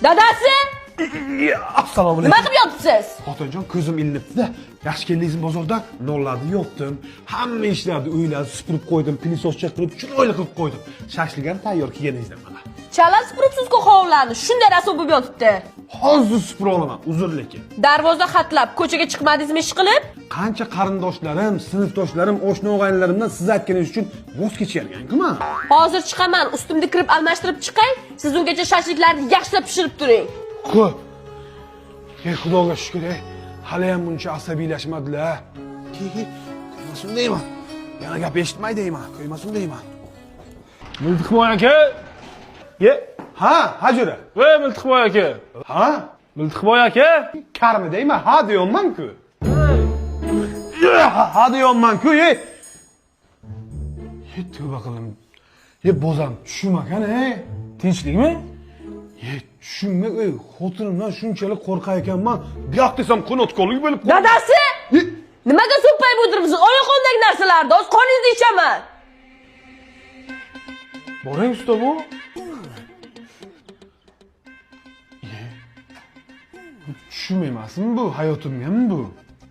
Dadasi? Assalomu alaykum. Nima qilib yotibsiz? Xotinjon ko'zim ilinibdi-da. Yaxshi keldingiz bozordan. Nollarni yopdim. Hamma ishlarni uylarni supurib qo'ydim, pilisoschcha qilib, chiroyli qilib qo'ydim. Shashlik ham tayyor kelganingizdan mana. Chala supuribsiz-ku hovlarni. Shunday rasul bo'lib yotibdi. Hozir supura olaman, uzr lekin. Darvoza xatlab ko'chaga chiqmadingizmi ish qilib? Qancha qarindoshlarim, sinfdoshlarim, o'shni-o'g'aynilarimdan siz aytganingiz uchun voz kechganku men. Hozir chiqaman, ustimni kirib almashtirib chiqay. Siz ungacha shashliklarni yaxshilab pishirib turing. Qo'y. Xudoga shukr, hali ham buncha asabiylashmadilar. Qo'ymasin deyman. Yana gap eshitmay deyman, qo'ymasin deyman. Miltiqboy aka. Ye. Ha, hajura. Voy Miltiqboy aka. Ha? Miltiqboy aka. Karmi deyman, ha deyapman-ku. Ha deyapman-ku, ye. Ye tövbe qildim. Ye bozam tushmagan, Tinchlikmi? Ye tushunma, xotinimdan shunchalik qo'rqar ekanman. Buyoq desam qanotqonlik bo'lib qoldi. Dadasi? Ye, Nimaga so'ppay o'tiribsiz? Oyoqondagi narsalarni o'z qoningizni ichaman. Boring usta bu. tushunmaymasmi bu? Hayotimga bu?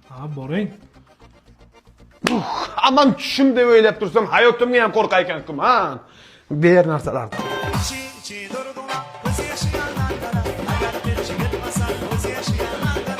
Ha, boring. Aman tushim deb o'ylab tursam, hayotimga ham qo'rqar ekanku men. Ber narsalarni. Chi chi durduna